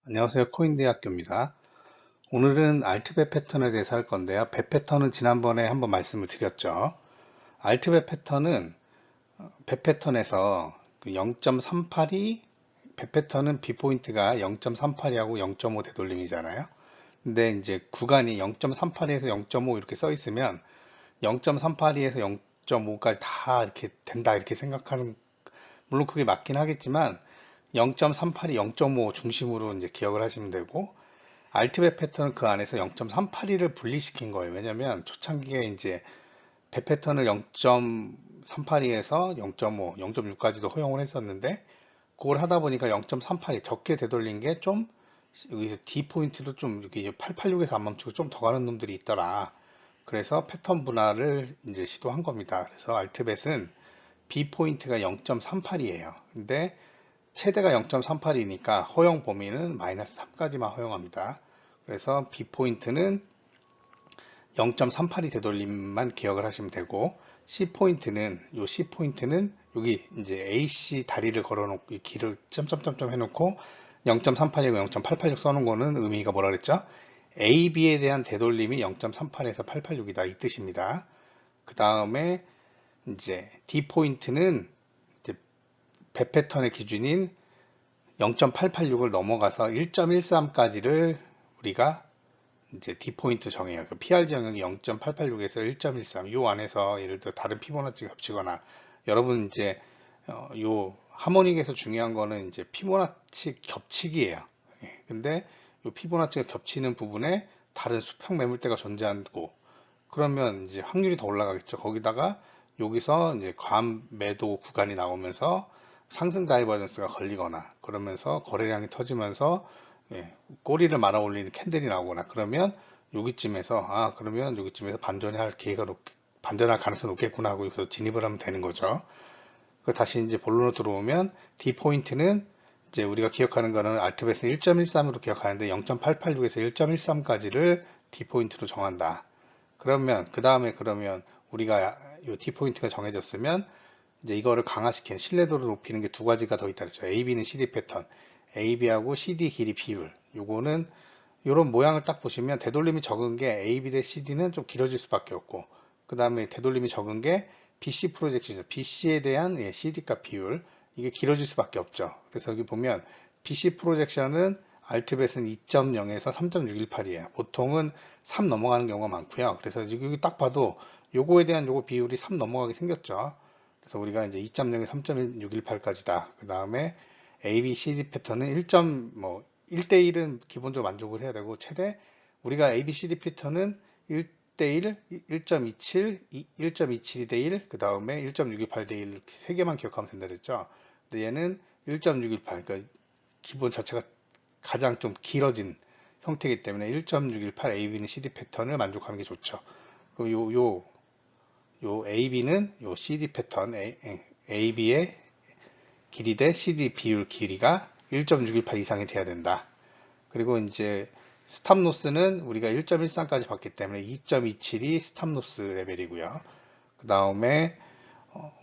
안녕하세요. 코인대학교입니다. 오늘은 알트벳 패턴에 대해서 할 건데요. 벳 패턴은 지난번에 한번 말씀을 드렸죠. 알트벳 패턴은 벳 패턴에서 0.38이 벳 패턴은 B포인트가 0.38이하고 0.5 되돌림이잖아요. 근데 이제 구간이 0.38에서 0.5 이렇게 써 있으면 0.38에서 0.5까지 다 이렇게 된다 이렇게 생각하는, 물론 그게 맞긴 하겠지만 0.38이 0.5 중심으로 이제 기억을 하시면 되고, 알트벳 패턴은 그 안에서 0.382를 분리시킨 거예요. 왜냐면 초창기에 이제 배 패턴을 0.382에서 0.5, 0.6까지도 허용을 했었는데, 그걸 하다 보니까 0.382 적게 되돌린 게 좀, 여기서 D 포인트도 좀 이렇게 886에서 안 멈추고 좀 더 가는 놈들이 있더라. 그래서 패턴 분할을 이제 시도한 겁니다. 그래서 알트벳은 B 포인트가 0.38이에요. 근데 최대가 0.38이니까 허용 범위는 마이너스 3까지만 허용합니다. 그래서 B포인트는 0.38이 되돌림만 기억을 하시면 되고, 요 C포인트는 여기 이제 AC 다리를 걸어놓고, 이 길을 점점점점 해놓고 0.38이고 0.886 써놓은 거는 의미가 뭐라 그랬죠? AB에 대한 되돌림이 0.38에서 886이다 이 뜻입니다. 그 다음에 이제 D포인트는 이제 배 패턴의 기준인 0.886을 넘어가서 1.13까지를 우리가 이제 D포인트 정해요. 그 PR 영역이 0.886에서 1.13, 요 안에서 예를 들어 다른 피보나치가 겹치거나, 여러분 이제 요 하모닉에서 중요한 거는 이제 피보나치 겹치기예요. 예, 근데 요 피보나치가 겹치는 부분에 다른 수평 매물대가 존재하고, 그러면 이제 확률이 더 올라가겠죠. 거기다가 여기서 이제 과매도 구간이 나오면서 상승 다이버전스가 걸리거나, 그러면서 거래량이 터지면서 예, 꼬리를 말아 올리는 캔들이 나오거나, 그러면 그러면 여기쯤에서 반전할 가능성이 높겠구나 하고 여기서 진입을 하면 되는 거죠. 그 다시 이제 본론으로 들어오면 D 포인트는 이제 우리가 기억하는 거는 알트벳은 1.13으로 기억하는데 0.886에서 1.13까지를 D 포인트로 정한다. 그러면 그 다음에 그러면 우리가 이 D 포인트가 정해졌으면 이제 이거를 강화시키는 신뢰도를 높이는 게 두 가지가 더 있다 그랬죠. AB는 CD 패턴, AB하고 CD 길이 비율. 요거는 이런 모양을 딱 보시면 되돌림이 적은 게 AB 대 CD는 좀 길어질 수밖에 없고, 그 다음에 되돌림이 적은 게 BC 프로젝션이죠. BC에 대한 CD 값 비율, 이게 길어질 수밖에 없죠. 그래서 여기 보면 BC 프로젝션은 알트벳은 2.0에서 3.618이에요. 보통은 3 넘어가는 경우가 많고요. 그래서 여기 딱 봐도 요거에 대한 요거 비율이 3 넘어가게 생겼죠. 그래서 우리가 이제 2.0에 3.618까지다. 그 다음에 A, B, C, D 패턴은 1대1은 기본적으로 만족을 해야 되고, 최대 우리가 A, B, C, D 패턴은 1대1, 1.27, 1.27이 대 1, 그 다음에 1.618 대 1, 세 개만 기억하면 된다 그랬죠. 근데 얘는 1.618, 그러니까 기본 자체가 가장 좀 길어진 형태이기 때문에 1.618 AB는 CD 패턴을 만족하는 게 좋죠. 그럼 요 AB는 요 CD 패턴 AB의 길이 대 CD 비율 길이가 1.618 이상이 돼야 된다. 그리고 이제 스탑로스는 우리가 1.13까지 봤기 때문에 2.27이 스탑로스 레벨이고요. 그 다음에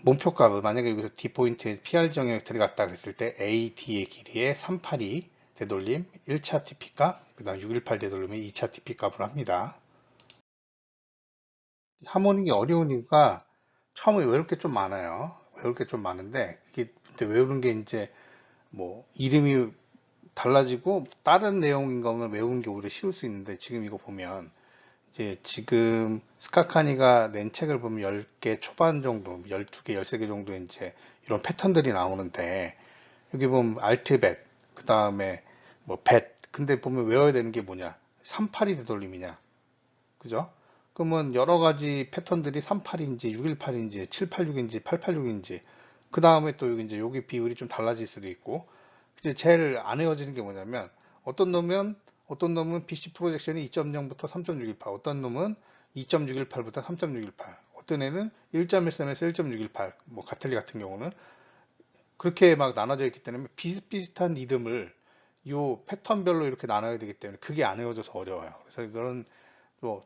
목표값을 만약에 여기서 D포인트에 PR 정액 들어갔다 그랬을 때 AD의 길이에 382 되돌림 1차 TP값, 그 다음 618 되돌림이 2차 TP값으로 합니다. 하모닉이 어려운 이유가 처음에 외울 게 좀 많아요. 외울 게 좀 많은데, 이게 외우는 게 이제 뭐 이름이 달라지고 다른 내용인 거면 외우는 게 오히려 쉬울 수 있는데, 지금 이거 보면 이제 지금 스카카니가 낸 책을 보면 10개 초반 정도, 12개, 13개 정도 이제 이런 패턴들이 나오는데, 여기 보면 알트벳, 그 다음에 뭐 벳, 근데 보면 외워야 되는 게 뭐냐? 38이 되돌림이냐? 그죠? 그러면 여러 가지 패턴들이 38인지 618인지 786인지 886인지, 그 다음에 또 여기 이제 여기 비율이 좀 달라질 수도 있고, 이제 제일 안 외워지는 게 뭐냐면, 어떤 놈은 BC 프로젝션이 2.0부터 3.618, 어떤 놈은 2.618부터 3.618, 어떤 애는 1.13에서 1.618, 뭐 가틀리 같은 경우는 그렇게 막 나눠져 있기 때문에 비슷비슷한 이름을 요 패턴별로 이렇게 나눠야 되기 때문에 그게 안 외워져서 어려워요. 그래서 이거는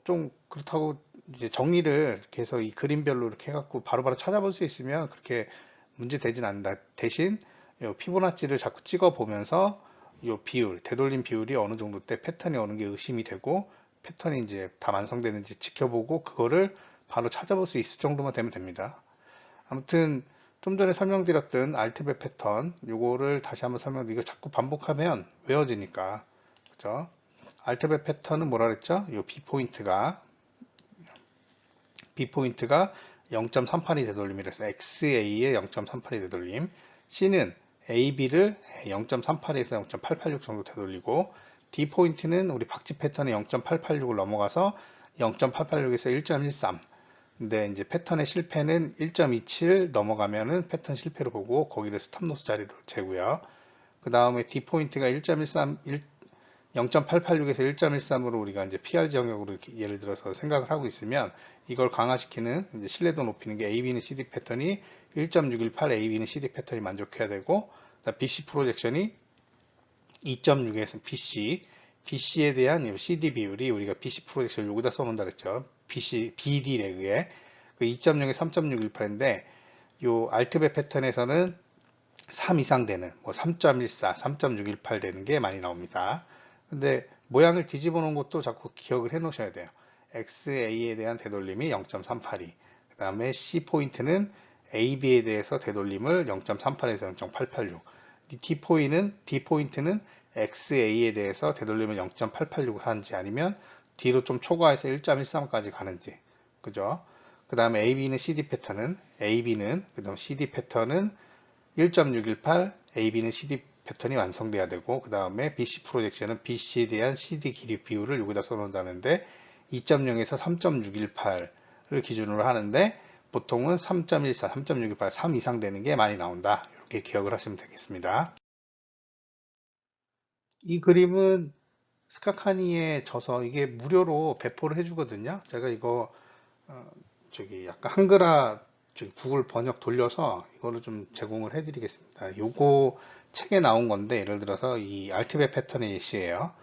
좀 그렇다고 이제 정리를 이렇게 해서 이 그림별로 이렇게 해갖고 바로바로 찾아볼 수 있으면 그렇게 문제 되진 않는다. 대신 요 피보나치를 자꾸 찍어 보면서 요 비율, 되돌림 비율이 어느 정도 때 패턴이 오는 게 의심이 되고 패턴이 이제 다 완성되는지 지켜보고 그거를 바로 찾아볼 수 있을 정도만 되면 됩니다. 아무튼 좀 전에 설명드렸던 알트벳 패턴 요거를 다시 한번 이거 자꾸 반복하면 외워지니까 그죠? 알트벳 패턴은 뭐라 그랬죠? 요 B 포인트가 0.38이 되돌림이라서 XA의 0.38이 되돌림, C는 AB를 0.38에서 0.886 정도 되돌리고, D 포인트는 우리 박쥐 패턴의 0.886을 넘어가서 0.886에서 1.13. 근데 이제 패턴의 실패는 1.27 넘어가면은 패턴 실패로 보고 거기를 스탑로스 자리로 재고요. 그 다음에 D 포인트가 1.13, 0.886에서 1.13으로 우리가 이제 PR 영역으로 이렇게 예를 들어서 생각을 하고 있으면 이걸 강화시키는 이제 신뢰도 높이는 게 AB는 CD 패턴이 1.618, AB는 CD 패턴이 만족해야 되고, BC 프로젝션이 2.6에서 BC에 대한 CD 비율이 우리가 BC 프로젝션 여기다 써놓는다 그랬죠. BD 레그에 그 2.0에 3.618인데 요 알트벳 패턴에서는 3 이상 되는 뭐 3.14, 3.618 되는 게 많이 나옵니다. 근데 모양을 뒤집어 놓은 것도 자꾸 기억을 해 놓으셔야 돼요. XA에 대한 되돌림이 0.382. 그 다음에 C 포인트는 AB에 대해서 되돌림을 0.38에서 0.886. D 포인트는 XA에 대해서 되돌림을 0.886을 하는지 아니면 D로 좀 초과해서 1.13까지 가는지. 그죠? 그 다음에 그 다음 CD 패턴은 1.618, AB는 CD 패턴이 완성돼야 되고, 그 다음에 BC 프로젝션은 BC에 대한 CD 길이 비율을 여기다 써놓는다는데, 2.0에서 3.618을 기준으로 하는데, 보통은 3.14, 3.618, 3 이상 되는 게 많이 나온다. 이렇게 기억을 하시면 되겠습니다. 이 그림은 스카카니에 져서 이게 무료로 배포를 해주거든요. 제가 이거 저기 약간 한글화 저기 구글 번역 돌려서 이거를 좀 제공을 해드리겠습니다. 요거 책에 나온 건데 예를 들어서 이 알트벳 패턴의 예시예요.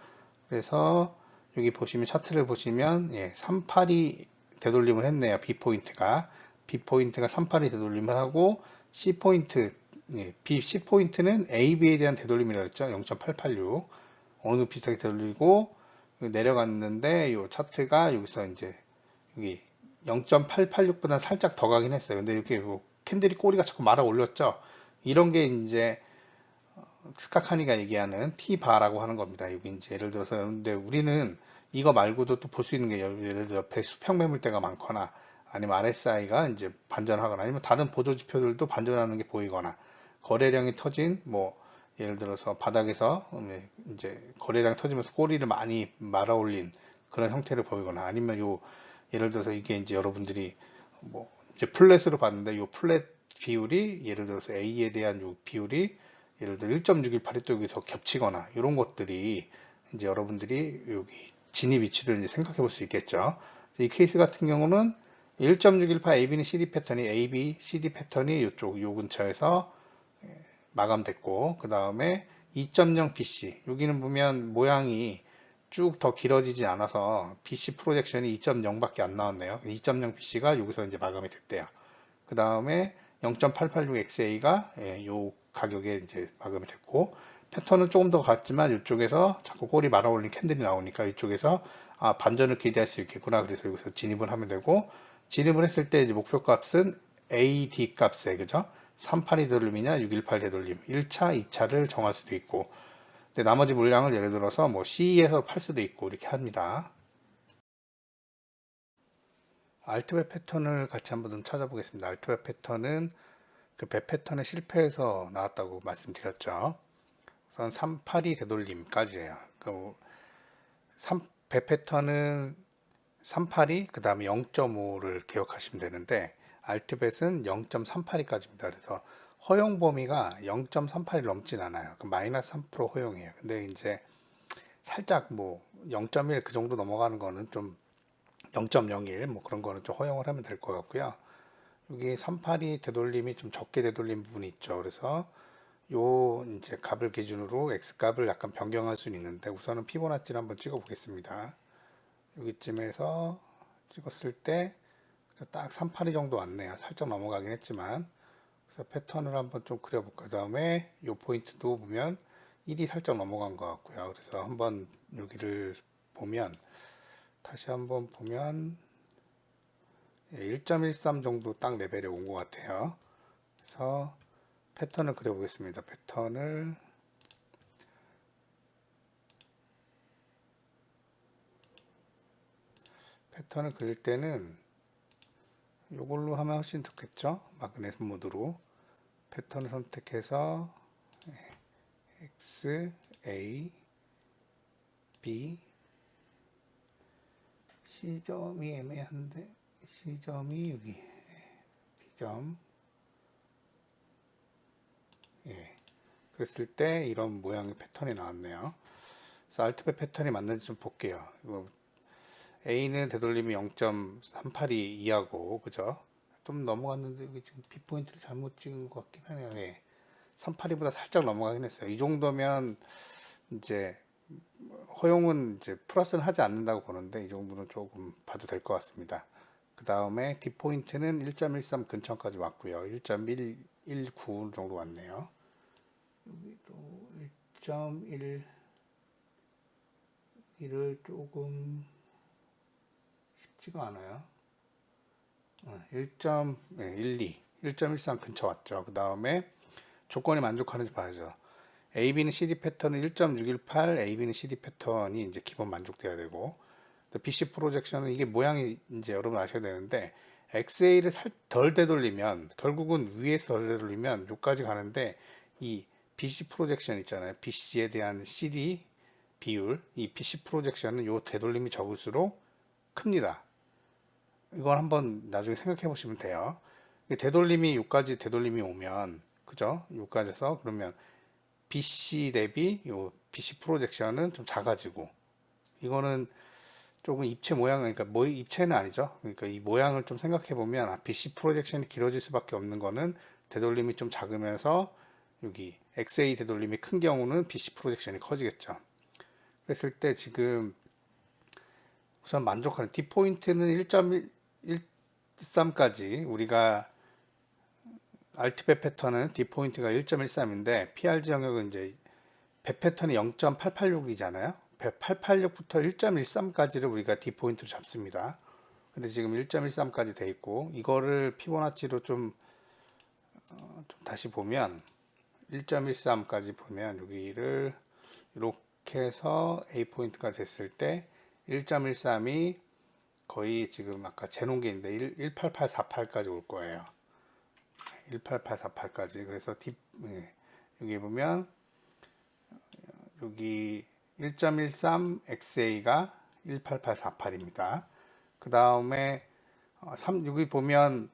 그래서 여기 보시면 차트를 보시면 38이 되돌림을 했네요. B 포인트가 38이 되돌림을 하고 C 포인트는 AB에 대한 되돌림이라고 했죠. 0.886 어느 정도 비슷하게 되돌리고 내려갔는데 이 차트가 여기서 이제 여기 0.886보다 살짝 더 가긴 했어요. 근데 이렇게 뭐 캔들이 꼬리가 자꾸 말아 올렸죠. 이런 게 이제 스카카니가 얘기하는 T바라고 하는 겁니다. 여기 이제 예를 들어서 근데 우리는 이거 말고도 또 볼 수 있는 게 예를 들어 옆에 수평 매물대가 많거나 아니면 RSI가 이제 반전하거나 아니면 다른 보조 지표들도 반전하는 게 보이거나 거래량이 터진 뭐 예를 들어서 바닥에서 이제 거래량 터지면서 꼬리를 많이 말아 올린 그런 형태를 보이거나 아니면 예를 들어서 이게 이제 여러분들이 뭐 이제 플랫으로 봤는데 요 플랫 비율이 예를 들어서 A에 대한 요 비율이 예를 들어 1.618이 또 여기서 겹치거나 이런 것들이 이제 여러분들이 여기 진입 위치를 이제 생각해 볼 수 있겠죠. 이 케이스 같은 경우는 1.618 AB는 CD 패턴이 AB, CD 패턴이 이쪽 요 근처에서 마감됐고 그 다음에 2.0 BC 여기는 보면 모양이 쭉 더 길어지지 않아서 BC 프로젝션이 2.0밖에 안 나왔네요. 2.0 BC가 여기서 이제 마감이 됐대요. 그 다음에 0.886XA가 요 가격에 이제 마감이 됐고 패턴은 조금 더 같지만 이쪽에서 자꾸 꼬리 말아 올린 캔들이 나오니까 이쪽에서 반전을 기대할 수 있겠구나. 그래서 여기서 진입을 하면 되고 진입을 했을 때 이제 목표 값은 AD 값에 그죠? 38이 되돌림이냐 618 되돌림 1차, 2차를 정할 수도 있고 근데 나머지 물량을 예를 들어서 뭐 C에서 팔 수도 있고 이렇게 합니다. 알트웹 패턴을 같이 한번 찾아보겠습니다. 알트웹 패턴은 그 배 패턴의 실패에서 나왔다고 말씀드렸죠. 우선 38이 되돌림까지예요. 배 패턴은 38이 그 다음에 0.5를 기억하시면 되는데 알트벳은 0.382까지입니다. 그래서 허용 범위가 0.38이 넘진 않아요. 마이너스 3% 허용이에요. 근데 이제 살짝 뭐 0.1 그 정도 넘어가는 거는 좀 0.01 뭐 그런 거는 좀 허용을 하면 될 것 같고요. 여기 38이 되돌림이 좀 적게 되돌린 부분이 있죠. 그래서 요 이제 값을 기준으로 x 값을 약간 변경할 수는 있는데 우선은 피보나치를 한번 찍어 보겠습니다. 여기쯤에서 찍었을 때 딱 38이 정도 왔네요. 살짝 넘어가긴 했지만 그래서 패턴을 한번 좀 그려볼까. 그 다음에 요 포인트도 보면 1이 살짝 넘어간 것 같고요. 그래서 한번 여기를 보면, 다시 한번 보면 1.13 정도 딱 레벨에 온 것 같아요. 그래서 패턴을 그려보겠습니다. 패턴을 그릴 때는 이걸로 하면 훨씬 좋겠죠. 마그넷 모드로 패턴을 선택해서 X, A, B, C점이 애매한데 C점이 여기, D점, 예. 그랬을 때 이런 모양의 패턴이 나왔네요. 그래서 알트배 패턴이 맞는지 좀 볼게요. 이거 A는 되돌림이 0.38이 2하고, 그죠? 좀 넘어갔는데 여기 지금 B 포인트를 잘못 찍은 것 같긴 하네요. 예. 382보다 살짝 넘어가긴 했어요. 이 정도면 이제 허용은 이제 플러스는 하지 않는다고 보는데, 이 정도는 조금 봐도 될 것 같습니다. 그 다음에 D 포인트는 1.13 근처까지 왔고요. 1.119 정도 왔네요. 여기도 1.1을 조금 쉽지가 않아요. 1.12, 1.13 근처 왔죠. 그 다음에 조건이 만족하는지 봐야죠. AB는 CD 패턴은 1.618, AB는 CD 패턴이 이제 기본 만족돼야 되고, BC 프로젝션은 이게 모양이 이제 여러분 아셔야 되는데, XA를 덜 되돌리면, 결국은 위에서 덜 되돌리면 여기까지 가는데, 이 BC 프로젝션 있잖아요. BC에 대한 CD 비율, 이 BC 프로젝션은 요 되돌림이 적을수록 큽니다. 이걸 한번 나중에 생각해 보시면 돼요. 되돌림이 여기까지 되돌림이 오면, 그죠? 여기까지서 그러면 BC 대비 요 BC 프로젝션은 좀 작아지고, 이거는 조금 입체 모양을, 그러니까 뭐 입체는 아니죠. 그러니까 이 모양을 좀 생각해 보면 BC 프로젝션이 길어질 수밖에 없는 거는 되돌림이 좀 작으면서 여기 XA 되돌림이 큰 경우는 BC 프로젝션이 커지겠죠. 그랬을 때 지금 우선 만족하는 D 포인트는 1.13까지 우리가 알트배 패턴은 D 포인트가 1.13인데 PRG 영역은 이제 배 패턴이 0.886이잖아요. 886부터 1.13까지를 우리가 D 포인트로 잡습니다. 근데 지금 1.13까지 돼 있고, 이거를 피보나치로 좀 다시 보면 1.13까지 보면 여기를 이렇게 해서 A 포인트가 됐을 때 1.13이 거의 지금 아까 재놓은 게 있는데 18848까지 올 거예요. 18848까지. 그래서 여기 보면 여기 1.13 XA가 18848입니다. 그 다음에 여기 보면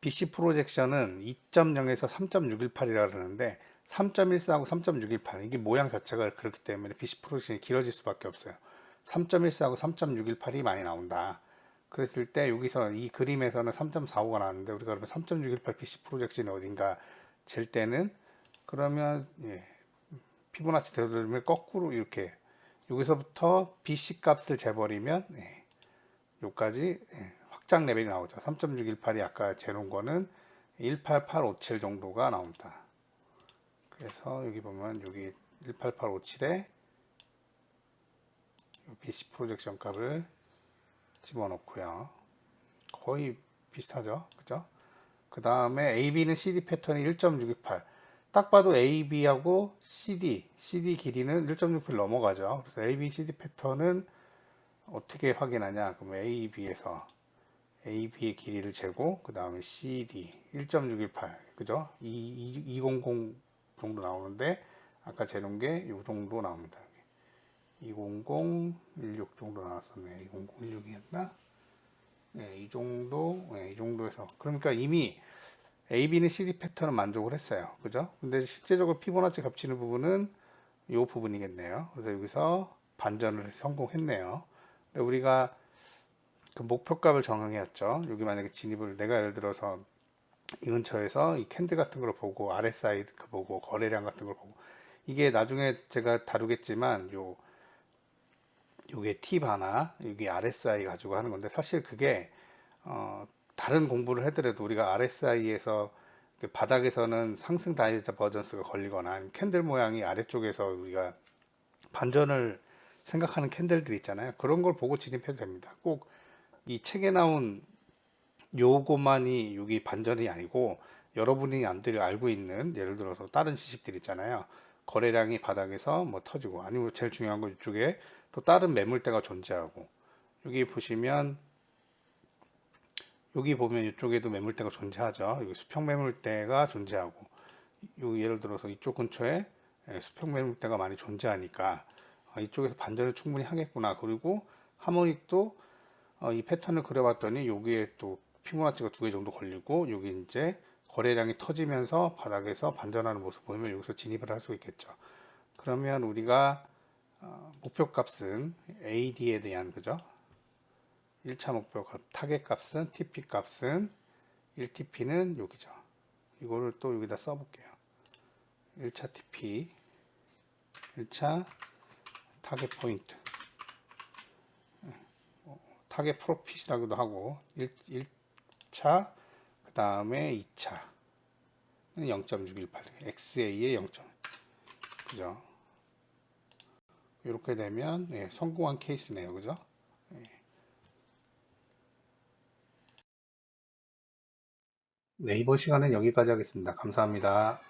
BC 프로젝션은 2.0에서 3.618이라 그러는데 3.14하고 3.618 이게 모양 자체가 그렇기 때문에 BC 프로젝션이 길어질 수밖에 없어요. 3.14하고 3.618이 많이 나온다. 그랬을 때 여기서 이 그림에서는 3.45가 나왔는데 우리가 그러면 3.618 BC 프로젝션이 어딘가 잴 때는 그러면 피보나치 되돌림을 거꾸로 이렇게 여기서부터 BC 값을 재버리면 여기까지 확장 레벨이 나오죠. 3.618이 아까 재놓은 거는 18857 정도가 나옵니다. 그래서 여기 보면 여기 18857에 BC 프로젝션 값을 집어넣고요. 거의 비슷하죠. 그죠? 그 다음에 AB는 CD 패턴이 1.628. 딱 봐도 AB하고 CD 길이는 1.6필 넘어가죠. 그래서 AB, CD 패턴은 어떻게 확인하냐? 그럼 AB에서 AB의 길이를 재고, 그 다음에 CD 1.618, 그죠? 200 정도 나오는데, 아까 재놓은 게 이 정도 나옵니다. 20016 정도 나왔었네. 20016이었나? 네, 이 정도, 이 정도에서. 그러니까 이미 AB는 CD 패턴은 만족을 했어요. 그죠? 근데 실제적으로 피보나치 겹치는 부분은 이 부분이겠네요. 그래서 여기서 반전을 성공했네요. 우리가 그 목표값을 정형했죠. 여기 만약에 진입을 내가 예를 들어서 이 근처에서 이 캔들 같은 걸 보고 RSI 그 보고 거래량 같은 걸 보고 이게 나중에 제가 다루겠지만 요게 T 바나 여기 RSI 가지고 하는 건데 사실 그게 다른 공부를 해더라도 우리가 RSI에서 그 바닥에서는 상승 다이버전스가 걸리거나 아니면 캔들 모양이 아래쪽에서 우리가 반전을 생각하는 캔들들 있잖아요. 그런 걸 보고 진입해도 됩니다. 꼭 이 책에 나온 요거만이 여기 반전이 아니고 여러분이 안들 알고 있는 예를 들어서 다른 지식들 있잖아요. 거래량이 바닥에서 뭐 터지고 아니면 제일 중요한 건 이쪽에 또 다른 매물대가 존재하고 여기 보시면 여기 보면 이쪽에도 매물대가 존재하죠. 여기 수평 매물대가 존재하고 여기 예를 들어서 이쪽 근처에 수평 매물대가 많이 존재하니까 이쪽에서 반전을 충분히 하겠구나. 그리고 하모닉도 이 패턴을 그려봤더니 여기에 또 피보나치가 2개 정도 걸리고 여기 이제 거래량이 터지면서 바닥에서 반전하는 모습 보이면 여기서 진입을 할 수 있겠죠. 그러면 우리가 목표 값은 AD에 대한 그죠? 1차 목표 값, 타겟 값은 TP 값은 1TP는 여기죠. 이거를 또 여기다 써볼게요. 1차 TP, 1차 타겟 포인트, 타겟 프로핏이라고도 하고 1차 그 다음에 2차 0.618 XA의 0. 그죠? 이렇게 되면 성공한 케이스네요. 그죠? 네, 이번 시간은 여기까지 하겠습니다. 감사합니다.